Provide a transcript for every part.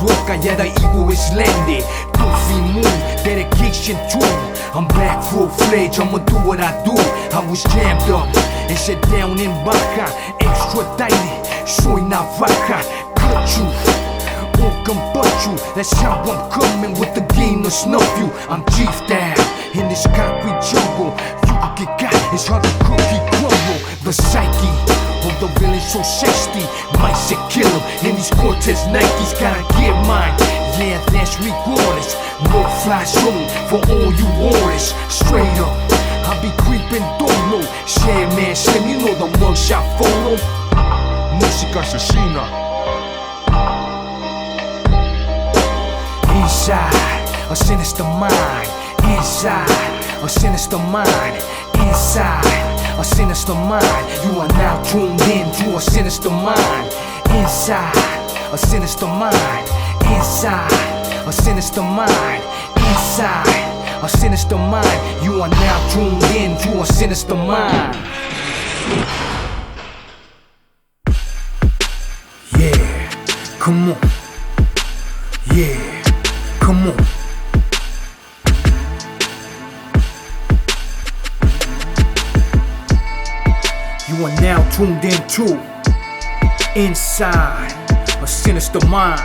roca y ahora ego es lende. Tufi moon, dedication too. I'm back full-fledged, I'ma do what I do. I was jammed up and shut down in Baja. Extradited, soy navaja. Cut you, but you. That's how I'm coming with the game to snuff you. I'm chief down in this concrete jungle. You get got, it's hard to cookie crumble. The psyche of the villain so sexy. Might say kill him in these Cortez Nikes. Gotta get mine, yeah, that's regardless. No fly zone for all you orders. Straight up, I be creeping dolo. Share man, slim, you know the mugshot photo. Música asesina. Inside, a sinister mind. Inside, a sinister mind. Inside, a sinister mind. You are now tuned in to a sinister mind. Inside, a sinister mind. Inside, a sinister mind. Inside, a sinister mind. You are now tuned in to a sinister mind. Yeah, come on. Yeah, come on. You are now tuned in to Inside a Sinister Mind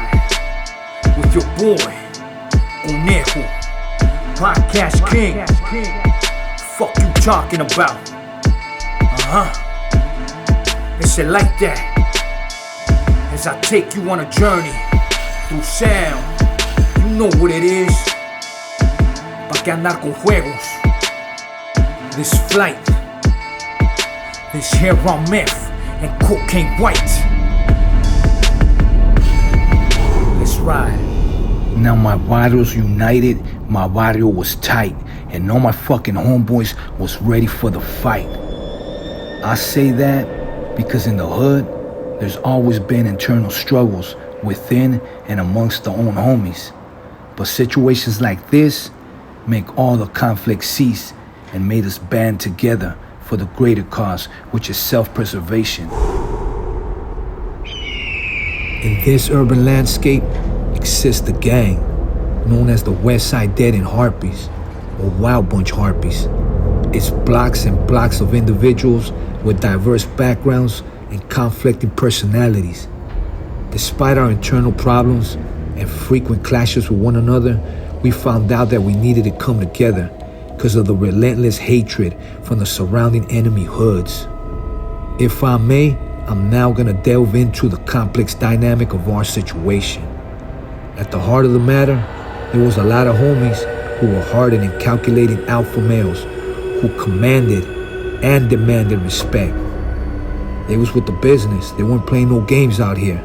with your boy Onejo, Podcast King. Fuck you talking about? It's it like that. As I take you on a journey through sound, you know what it is. Pa' que andar con juegos. This flight, this hair on meth and cocaine white. Let's ride. Now my barrio's united, my barrio was tight, and all my fucking homeboys was ready for the fight. I say that because in the hood, there's always been internal struggles within and amongst the own homies. But situations like this make all the conflict cease and made us band together for the greater cause, which is self-preservation. In this urban landscape exists a gang known as the West Side Dead and Harpies, or Wild Bunch Harpies. It's blocks and blocks of individuals with diverse backgrounds and conflicting personalities. Despite our internal problems and frequent clashes with one another, we found out that we needed to come together because of the relentless hatred from the surrounding enemy hoods. If I may, I'm now gonna delve into the complex dynamic of our situation. At the heart of the matter, there was a lot of homies who were hardened and calculating alpha males who commanded and demanded respect. They was with the business. They weren't playing no games out here.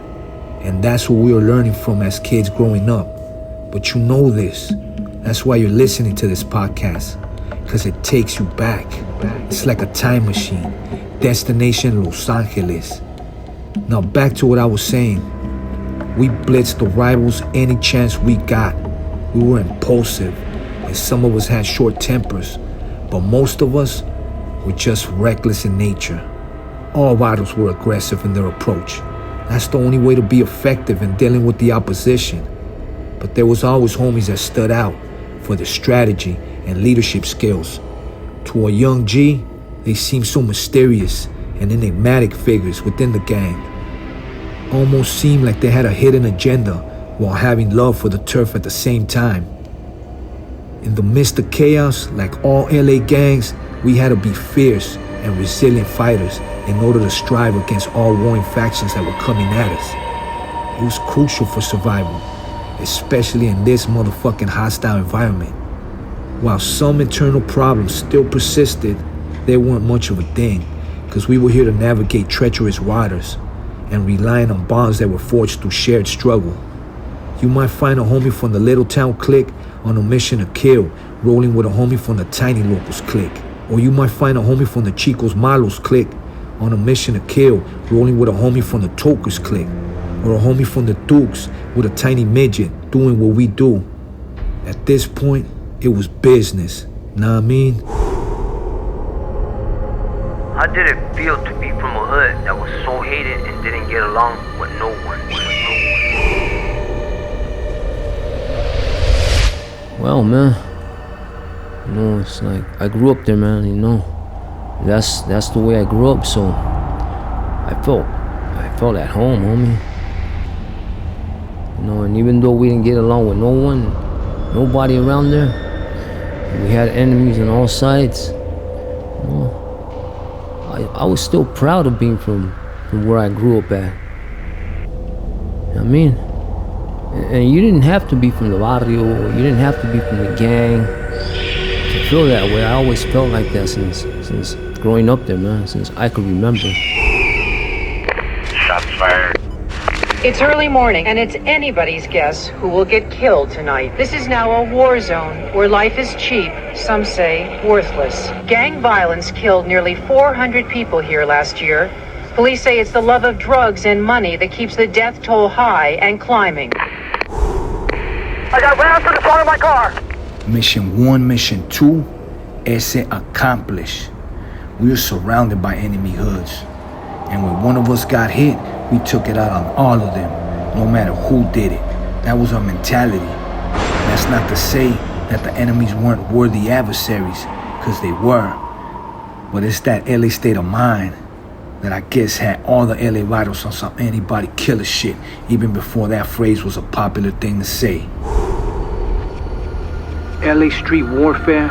And that's what we were learning from as kids growing up. But you know this. That's why you're listening to this podcast. Because it takes you back. It's like a time machine. Destination Los Angeles. Now back to what I was saying. We blitzed the rivals any chance we got. We were impulsive. And some of us had short tempers. But most of us were just reckless in nature. All rivals were aggressive in their approach. That's the only way to be effective in dealing with the opposition. But there was always homies that stood out for their strategy and leadership skills. To a young G, they seemed so mysterious and enigmatic figures within the gang. Almost seemed like they had a hidden agenda while having love for the turf at the same time. In the midst of chaos, like all LA gangs, we had to be fierce and resilient fighters in order to strive against all warring factions that were coming at us. It was crucial for survival, especially in this motherfucking hostile environment. While some internal problems still persisted, they weren't much of a thing, because we were here to navigate treacherous waters and relying on bonds that were forged through shared struggle. You might find a homie from the little town clique on a mission to kill, rolling with a homie from the tiny locals clique. Or you might find a homie from the Chicos Malos clique on a mission to kill, rolling with a homie from the Tokers clique. Or a homie from the Dukes with a tiny midget doing what we do. At this point, it was business. Know what I mean? How did it feel to be from a hood that was so hated and didn't get along with no one? Well, man, it's like I grew up there, man. That's the way I grew up. So I felt at home, homie. And even though we didn't get along with nobody around there, we had enemies on all sides. I was still proud of being from where I grew up at. I mean, and you didn't have to be from the barrio, or you didn't have to be from the gang to feel that way. I always felt like that since growing up there, man, since I could remember. Shots fired. It's early morning, and it's anybody's guess who will get killed tonight. This is now a war zone where life is cheap, some say worthless. Gang violence killed nearly 400 people here last year. Police say it's the love of drugs and money that keeps the death toll high and climbing. I got rounds to the front of my car. Mission 1, Mission 2, ese accomplished. We were surrounded by enemy hoods. And when one of us got hit, we took it out on all of them, no matter who did it. That was our mentality. That's not to say that the enemies weren't worthy adversaries, because they were. But it's that LA state of mind that I guess had all the LA writers on some anybody killer shit, even before that phrase was a popular thing to say. LA street warfare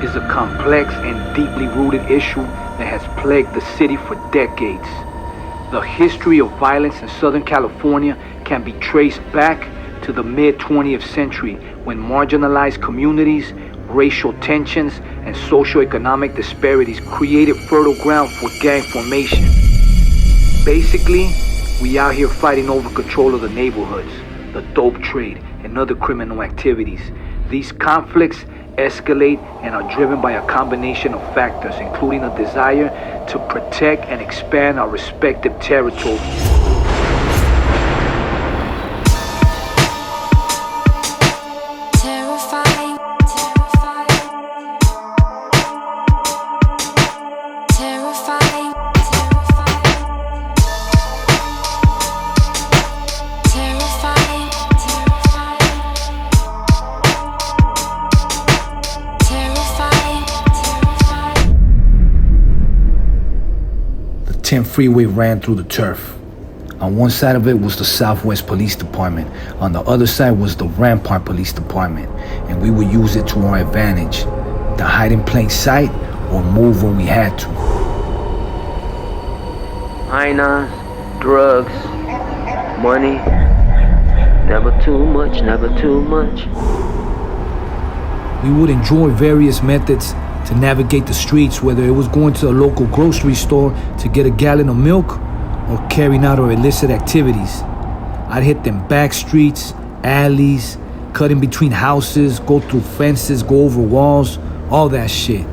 is a complex and deeply rooted issue that has plagued the city for decades. The history of violence in Southern California can be traced back to the mid-20th century, when marginalized communities, racial tensions, and socioeconomic disparities created fertile ground for gang formation. Basically, we out here fighting over control of the neighborhoods, the dope trade, and other criminal activities. These conflicts escalate and are driven by a combination of factors, including a desire to protect and expand our respective territories. The 10 freeway ran through the turf. On one side of it was the Southwest Police Department. On the other side was the Rampart Police Department. And we would use it to our advantage, to hide in plain sight or move when we had to. Hyenas, drugs, money. Never too much, never too much. We would enjoy various methods to navigate the streets, whether it was going to a local grocery store to get a gallon of milk or carrying out our illicit activities. I'd hit them back streets, alleys, cut in between houses, go through fences, go over walls, all that shit.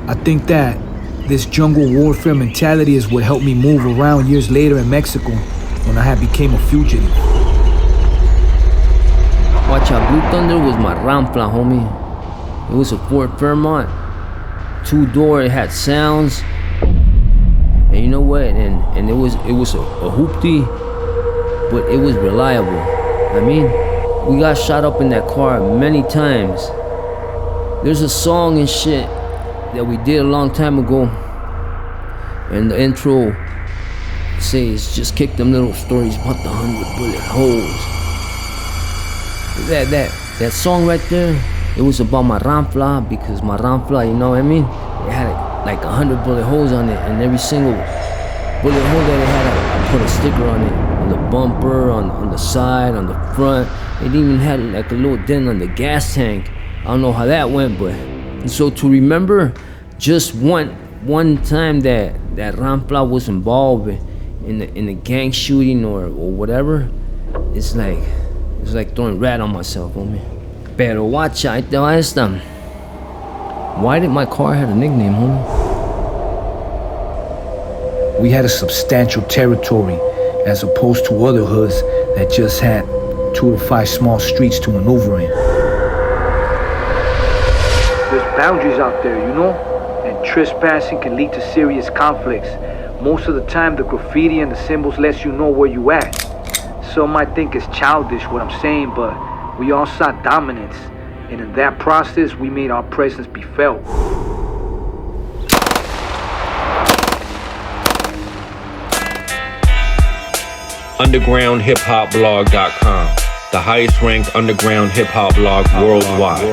I think that this jungle warfare mentality is what helped me move around years later in Mexico when I had became a fugitive. Watch out, Blue Thunder was my Rampla, homie. It was a Ford Fairmont. 2-door, it had sounds. And you know what? And it was a hoopty, but it was reliable. I mean, we got shot up in that car many times. There's a song and shit that we did a long time ago, and the intro says, "Just kick them little stories about the 100-bullet holes." That song right there, it was about my Rampla, because my Rampla, you know what I mean? It had like 100 bullet holes on it, and every single bullet hole that it had, I put a sticker on it, on the bumper, on the side, on the front. It even had like a little dent on the gas tank. I don't know how that went, but so to remember just one time that Rampla was involved in the gang shooting or whatever, it's like throwing rat on myself, homie. Pero watch out, te va esta. Why did my car have a nickname, homie? We had a substantial territory as opposed to other hoods that just had 2 to 5 small streets to maneuver in. There's boundaries out there, you know? And trespassing can lead to serious conflicts. Most of the time, the graffiti and the symbols lets you know where you at. Some might think it's childish what I'm saying, but we all sought dominance. And in that process, we made our presence be felt. UndergroundHipHopBlog.com, the highest ranked underground hip hop blog worldwide.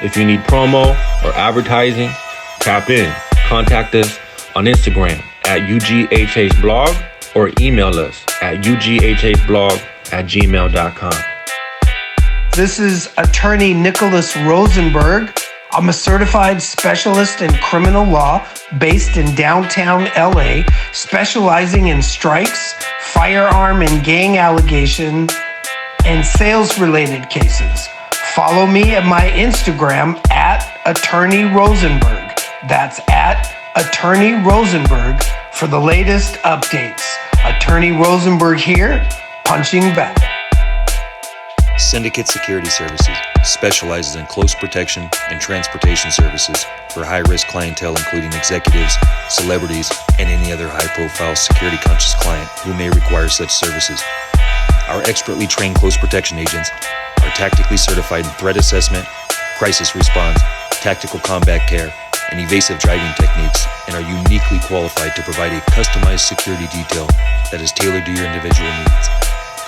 If you need promo or advertising, tap in. Contact us on Instagram at UGHHblog or email us at ughhblog@gmail.com. This is attorney Nicholas Rosenberg. I'm a certified specialist in criminal law based in downtown LA, specializing in strikes, firearm and gang allegation, and sales-related cases. Follow me at my Instagram at attorney Rosenberg. That's at attorney Rosenberg for the latest updates. Attorney Rosenberg here, punching back. Syndicate Security Services specializes in close protection and transportation services for high-risk clientele, including executives, celebrities, and any other high-profile security-conscious client who may require such services. Our expertly trained close protection agents are tactically certified in threat assessment, crisis response, tactical combat care, and evasive driving techniques, and are uniquely qualified to provide a customized security detail that is tailored to your individual needs.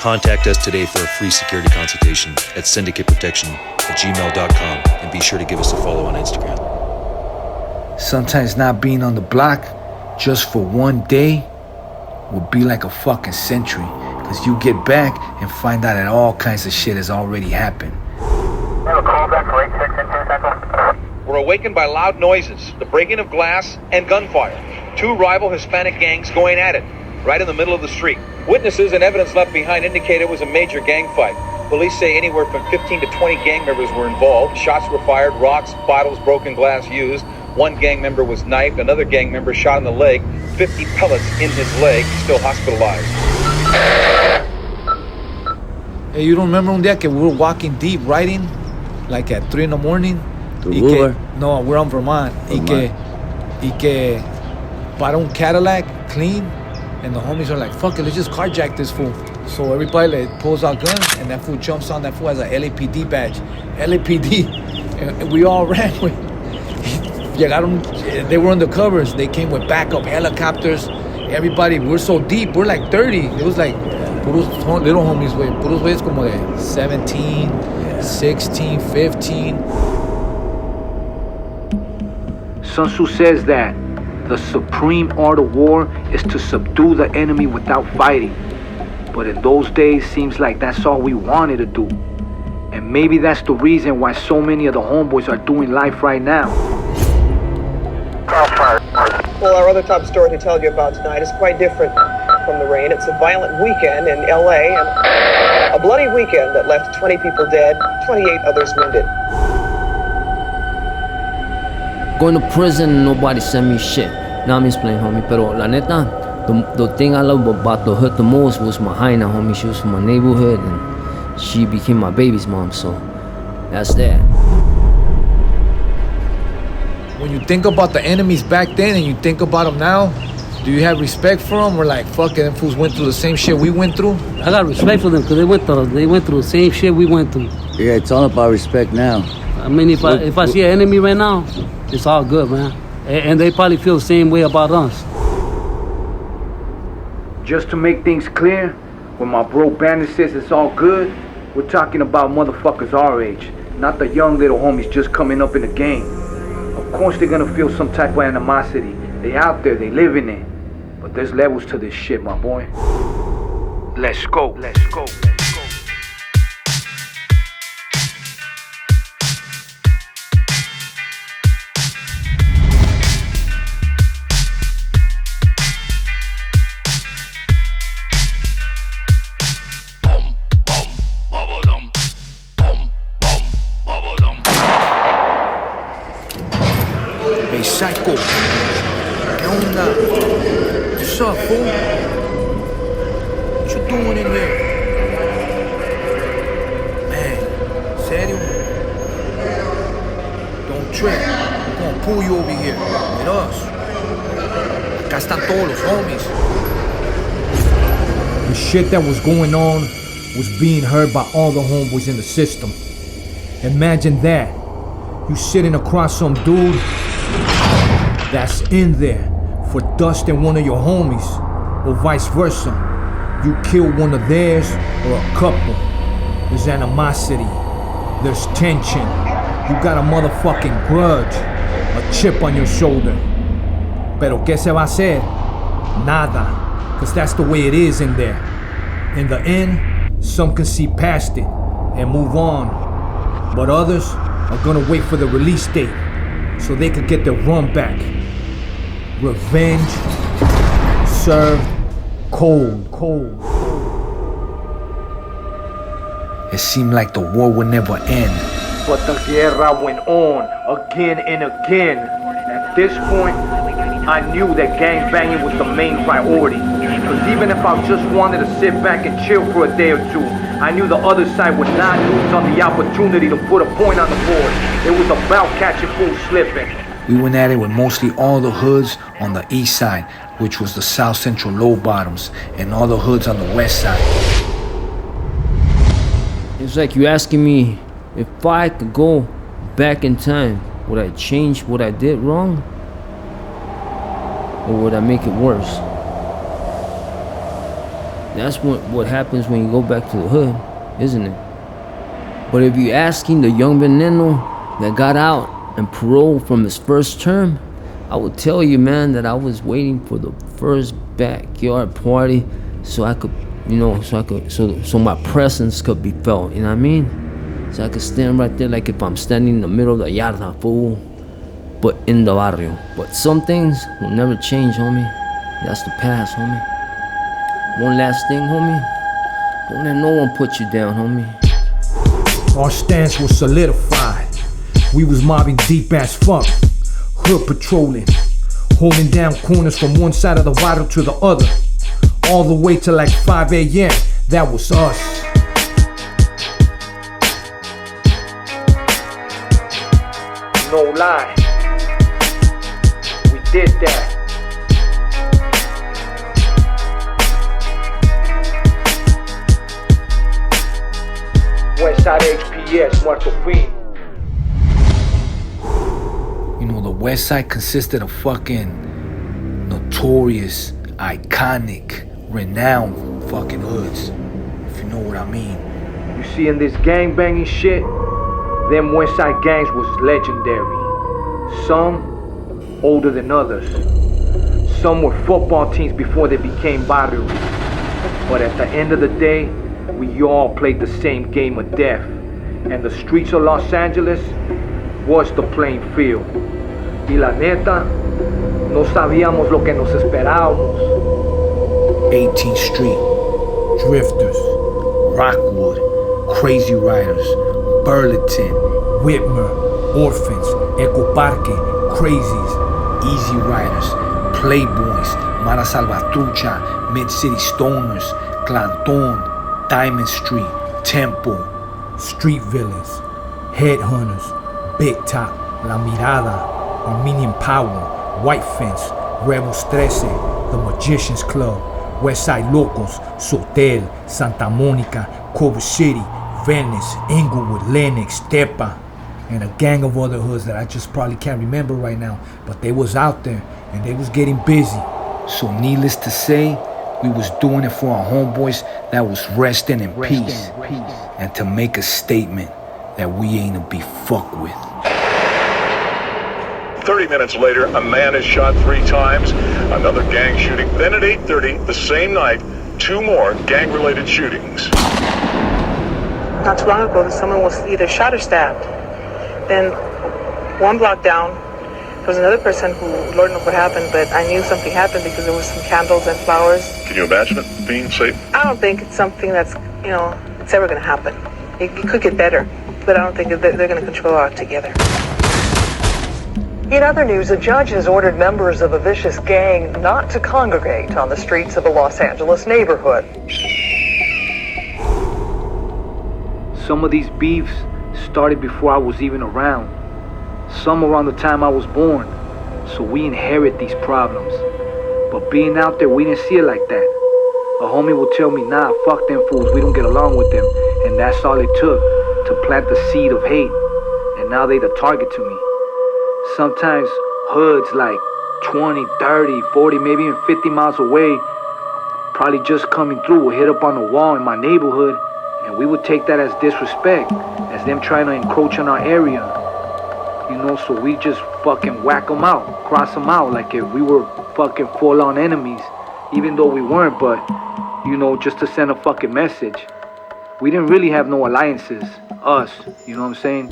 Contact us today for a free security consultation at syndicateprotection@gmail.com, and be sure to give us a follow on Instagram. Sometimes not being on the block just for one day would be like a fucking century, because you get back and find out that all kinds of shit has already happened. We have a call back for 8622 Central. Were awakened by loud noises, the breaking of glass, and gunfire. Two rival Hispanic gangs going at it, right in the middle of the street. Witnesses and evidence left behind indicate it was a major gang fight. Police say anywhere from 15 to 20 gang members were involved. Shots were fired, rocks, bottles, broken glass used. One gang member was knifed, another gang member shot in the leg, 50 pellets in his leg, still hospitalized. Hey, you don't remember un día que we were walking deep, riding, like at 3 in the morning? No, we're on Vermont. Y que para un Cadillac, clean, and the homies are like, fuck it, let's just carjack this fool. So everybody like, pulls out guns, and that fool jumps on. That fool has a LAPD badge. LAPD. And we all ran with. They were undercovers. They came with backup helicopters. Everybody, we're so deep. We're like 30. It was like puros little homies, güey. Puros güeyes como de 17, 16, 15. Sun Tzu says that the supreme art of war is to subdue the enemy without fighting. But in those days, seems like that's all we wanted to do. And maybe that's the reason why so many of the homeboys are doing life right now. Well, our other top story to tell you about tonight is quite different from the rain. It's a violent weekend in LA, and a bloody weekend that left 20 people dead, 28 others wounded. Going to prison, nobody sent me shit. Now I'm explaining, homie. Pero la neta, the thing I love about the hood the most was my hyena, homie. She was from my neighborhood, and she became my baby's mom, so that's that. When you think about the enemies back then and you think about them now, do you have respect for them? Or like, fuck it, them fools went through the same shit we went through? I got respect for them because they went through the same shit we went through. Yeah, it's all about respect now. I mean, if I see an enemy right now, it's all good, man. And they probably feel the same way about us. Just to make things clear, when my bro Bandit says it's all good, we're talking about motherfuckers our age, not the young little homies just coming up in the game. Of course they're gonna feel some type of animosity. They out there, they living it. But there's levels to this shit, my boy. Let's go, let's go, let's go. Psycho. ¿Qué onda? What's up, fool? What you doing in here? Man, serio? Don't trip. We're gonna pull you over here with us. Acá están todos los homies. The shit that was going on was being heard by all the homeboys in the system. Imagine that. You sitting across some dude that's in there for dusting one of your homies, or vice versa. You kill one of theirs or a couple. There's animosity. There's tension. You got a motherfucking grudge. A chip on your shoulder. Pero ¿qué se va a hacer? Nada. Cause that's the way it is in there. In the end, some can see past it and move on. But others are gonna wait for the release date so they could get their run back. Revenge served cold. It seemed like the war would never end. But the guerra went on again and again. At this point, I knew that gang banging was the main priority. Because even if I just wanted to sit back and chill for a day or two, I knew the other side would not lose on the opportunity to put a point on the board. It was about catching fools slipping. We went at it with mostly all the hoods on the east side, which was the South Central Low Bottoms, and all the hoods on the west side. It's like you asking me if I could go back in time, would I change what I did wrong? Or would I make it worse? That's what happens when you go back to the hood, isn't it? But if you're asking the young Veneno that got out and paroled from his first term, I would tell you, man, that I was waiting for the first backyard party so I could, so my presence could be felt, you know what I mean? So I could stand right there like if I'm standing in the middle of the yarda, fool, but in the barrio. But some things will never change, homie. That's the past, homie. One last thing, homie. Don't let no one put you down, homie. Our stance was solidified. We was mobbing deep as fuck. Hood patrolling. Holding down corners from one side of the barrio to the other. All the way to like 5 a.m. That was us. No lie. We did that. Westside HPS, Muerto Fin. You know, the west side consisted of fucking notorious, iconic, renowned fucking hoods. If you know what I mean. You see, in this gang banging shit, them West Side gangs was legendary. Some older than others. Some were football teams before they became barrios. But at the end of the day, we all played the same game of death. And the streets of Los Angeles was the playing field. Y la neta, no sabíamos lo que nos esperábamos. 18th Street, Drifters, Rockwood, Crazy Riders, Burlington, Whitmer, Orphans, Echo Parque, Crazies, Easy Riders, Playboys, Mara Salvatrucha, Mid-City Stoners, Clanton, Diamond Street, Temple, Street Villains, Headhunters, Big Top, La Mirada, Armenian Power, White Fence, Rebels 13, The Magicians Club, Westside Locals, Sotel, Santa Monica, Culver City, Venice, Inglewood, Lenox, Tepa, and a gang of other hoods that I just probably can't remember right now, but they was out there and they was getting busy. So needless to say, we was doing it for our homeboys that was resting in peace, and to make a statement that we ain't to be fucked with. 30 minutes later, a man is shot 3 times, another gang shooting. Then at 8:30, the same night, 2 more gang-related shootings. Not too long ago, someone was either shot or stabbed. Then, one block down, there was another person who, Lord knows what happened, but I knew something happened because there was some candles and flowers. Can you imagine it being safe? I don't think it's something that's, it's ever going to happen. It could get better, but I don't think they're going to control it altogether. In other news, a judge has ordered members of a vicious gang not to congregate on the streets of a Los Angeles neighborhood. Some of these beefs started before I was even around. Some around the time I was born. So we inherit these problems. But being out there, we didn't see it like that. A homie will tell me, nah, fuck them fools, we don't get along with them. And that's all it took to to plant the seed of hate, and now they the target to me. Sometimes hoods like 20, 30, 40, maybe even 50 miles away, probably just coming through, will hit up on the wall in my neighborhood, and we would take that as disrespect, as them trying to encroach on our area. You know, so we just fucking whack them out, cross them out, like if we were fucking full-on enemies, even though we weren't, but, you know, just to send a fucking message. We didn't really have no alliances, us, you know what I'm saying?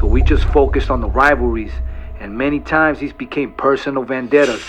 So we just focused on the rivalries, and many times these became personal vendettas.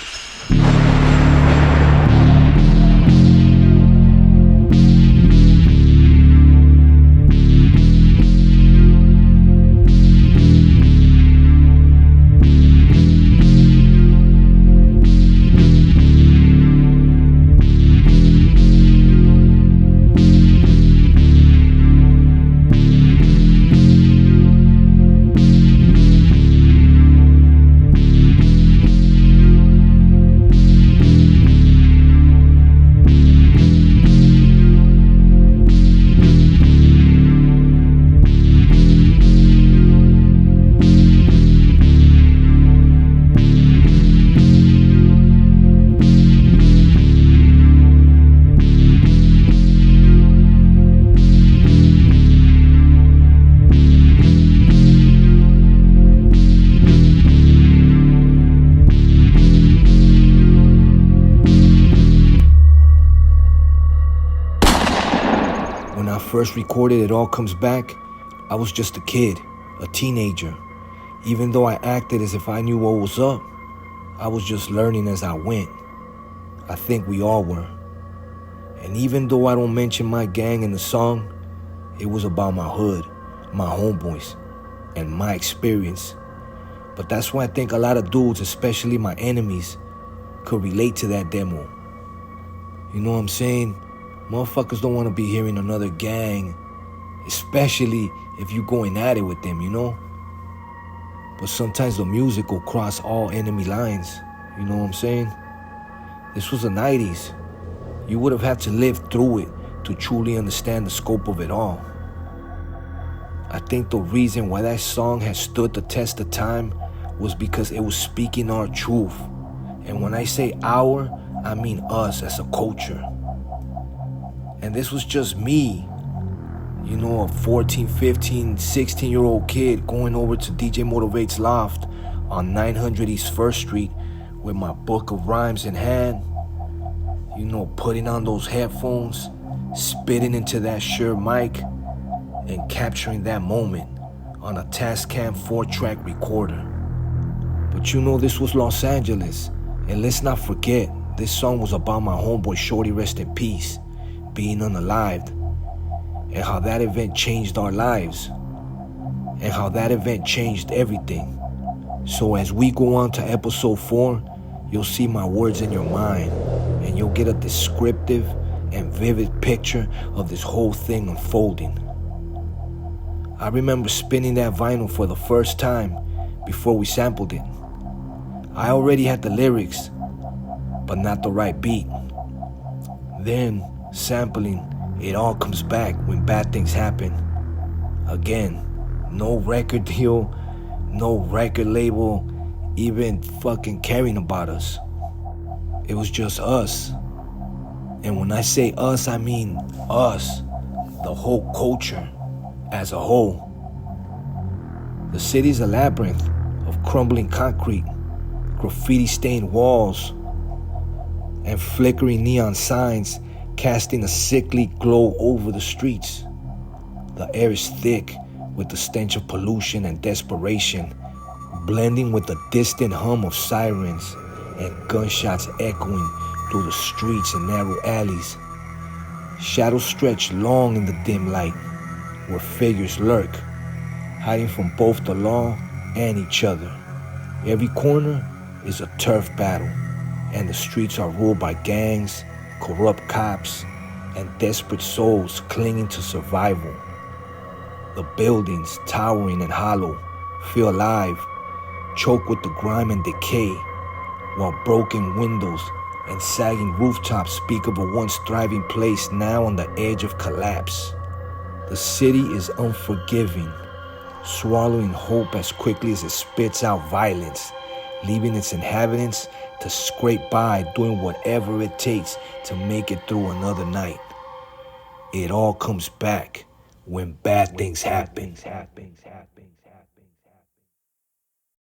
When I first recorded It All Comes Back, I was just a kid, a teenager. Even though I acted as if I knew what was up, I was just learning as I went. I think we all were. And even though I don't mention my gang in the song, it was about my hood, my homeboys, and my experience. But that's why I think a lot of dudes, especially my enemies, could relate to that demo. You know what I'm saying? Motherfuckers don't want to be hearing another gang, especially if you going at it with them, you know? But sometimes the music will cross all enemy lines, you know what I'm saying? This was the 90s. You would have had to live through it to truly understand the scope of it all. I think the reason why that song has stood the test of time was because it was speaking our truth. And when I say our, I mean us as a culture. And this was just me, you know, a 14, 15, 16-year-old kid going over to DJ Motivate's loft on 900 East 1st Street with my book of rhymes in hand, you know, putting on those headphones, spitting into that Shure mic, and capturing that moment on a Tascam 4-track recorder. But you know, this was Los Angeles, and let's not forget, this song was about my homeboy Shorty, rest in peace, being unalived, and how that event changed our lives, and how that event changed everything. So as we go on to episode 4, you'll see my words in your mind, and you'll get a descriptive and vivid picture of this whole thing unfolding. I remember spinning that vinyl for the first time before we sampled it. I already had the lyrics, but not the right beat. Then, sampling It All Comes Back When Bad Things Happen. Again, no record deal, no record label even fucking caring about us. It was just us. And when I say us, I mean us, the whole culture as a whole. The city's a labyrinth of crumbling concrete, graffiti-stained walls, and flickering neon signs casting a sickly glow over the streets. The air is thick with the stench of pollution and desperation, blending with the distant hum of sirens and gunshots echoing through the streets and narrow alleys. Shadows stretch long in the dim light, where figures lurk, hiding from both the law and each other. Every corner is a turf battle, and the streets are ruled by gangs, corrupt cops, and desperate souls clinging to survival. The buildings, towering and hollow, feel alive, choked with the grime and decay, while broken windows and sagging rooftops speak of a once thriving place now on the edge of collapse. The city is unforgiving, swallowing hope as quickly as it spits out violence, leaving its inhabitants to scrape by doing whatever it takes to make it through another night. It all comes back when bad things happen.